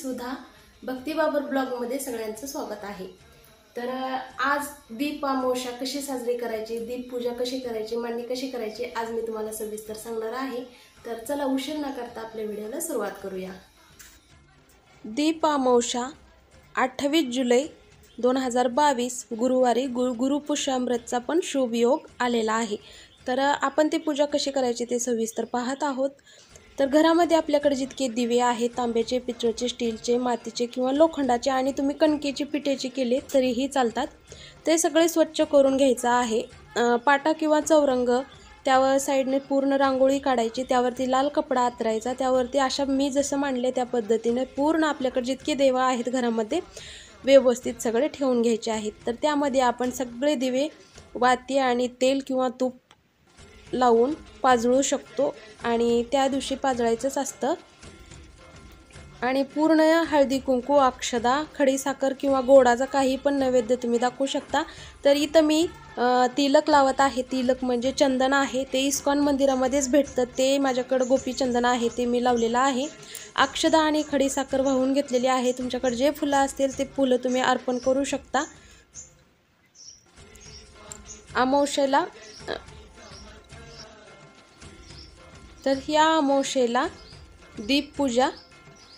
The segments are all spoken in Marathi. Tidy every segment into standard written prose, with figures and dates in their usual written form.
सुधा भक्तिबाबर ब्लॉग मध्ये सगळ्यांचं स्वागत आहे। तर आज दीप अमावस्या कशी साजरी करायची, दीप पूजा कशी करायची, मांडणी कशी करायची आज मी तुम्हाला सविस्तर सांगणार आहे। तर चला उशीर न करता आपल्या व्हिडिओला सुरुवात करूया। दीप अमावस्या 28 जुलै 2022 गुरुवारी गुरुपुष्यामृतचा पण शुभ योग आलेला आहे। तर आपण ती पूजा कशी करायची ते सविस्तर पाहत आहोत। तर घरामध्ये आपल्याकडे जितके दिवे आहेत, तांब्याचे, पितळचे, स्टीलचे, मातीचे किंवा लोखंडाचे आणि तुम्ही कणकेची पिठेची केले तरीही चालतात, ते सगळे स्वच्छ करून घ्यायचं आहे। पाटा किंवा चौरंग, त्यावर साईडने पूर्ण रांगोळी काढायची, त्यावरती लाल कपडा आतरायचा, त्यावरती अशा मी जसं मांडले त्या पद्धतीने पूर्ण आपल्याकडे जितके देव आहेत घरामध्ये व्यवस्थित सगळे ठेवून घ्यायचे आहेत। तर त्यामध्ये आपण सगळे दिवे वाती आणि तेल किंवा तूप लावून पाजळू शकतो आणि त्या दिवशी पाजळायचंच असतं। आणि पूर्ण हळदी कुंकू, अक्षदा, खडीसाखर किंवा गोडाचा काही पण नैवेद्य तुम्ही दाखवू शकता। तर इथं मी तिलक लावत आहे। तिलक म्हणजे चंदन आहे, ते इस्कॉन मंदिरामध्येच भेटतं, ते माझ्याकडे गोपी चंदन आहे ते मी लावलेलं आहे। अक्षदा आणि खडीसाखर वाहून घेतलेली आहे। तुमच्याकडे जे फुलं असतील ते फुलं तुम्ही अर्पण करू शकता। अमावस्येला तर ह्या अमावस्येला दीपपूजा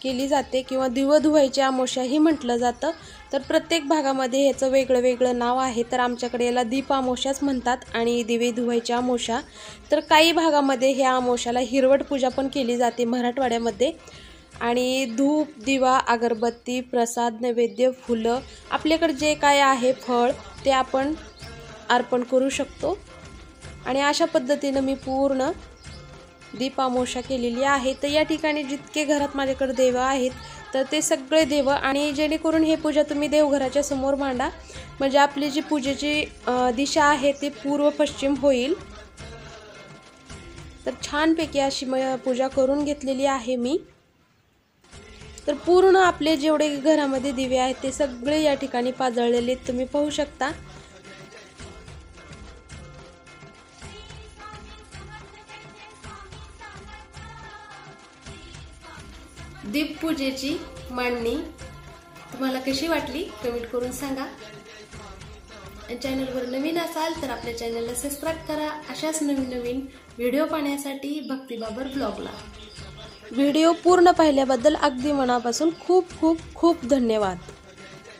केली जाते किंवा दिवं धुवायची अमावस्याही म्हटलं जातं। तर प्रत्येक भागामध्ये ह्याचं वेगळं वेगळं नाव आहे। तर आमच्याकडे याला दीप अमावस्याच म्हणतात आणि दिवे धुवायची अमावस्या। तर काही भागामध्ये ह्या अमावस्याला हिरवट पूजा पण केली जाते मराठवाड्यामध्ये। आणि धूप, दिवा, अगरबत्ती, प्रसाद, नैवेद्य, फुलं, आपल्याकडे जे काय आहे फळ ते आपण अर्पण करू शकतो। आणि अशा पद्धतीने मी पूर्ण दीप अमावस्या केलेली आहे। तर या ठिकाणी जितके घरात माझ्याकडे देव आहेत तर ते सगळे देव, आणि जेणेकरून हे पूजा तुम्ही देवघराच्या समोर मांडा, म्हणजे आपली जी पूजेची दिशा आहे ती पूर्व पश्चिम होईल। तर छानपैकी अशी पूजा करून घेतलेली आहे मी। तर पूर्ण आपले जेवढे घरामध्ये दिवे आहेत ते सगळे या ठिकाणी पाजळलेले तुम्ही पाहू शकता। दीप पूजेची मांडणी तुम्हाला कशी वाटली कमेंट करून सांगा। चॅनलवर नवीन असाल तर आपल्या चॅनलला सबस्क्राइब करा। अशाच नवीन नवीन व्हिडिओ पाहण्यासाठी भक्तिबाबर ब्लॉगला व्हिडिओ पूर्ण पाहिल्याबद्दल अगदी मनापासून खूप खूप खूप धन्यवाद।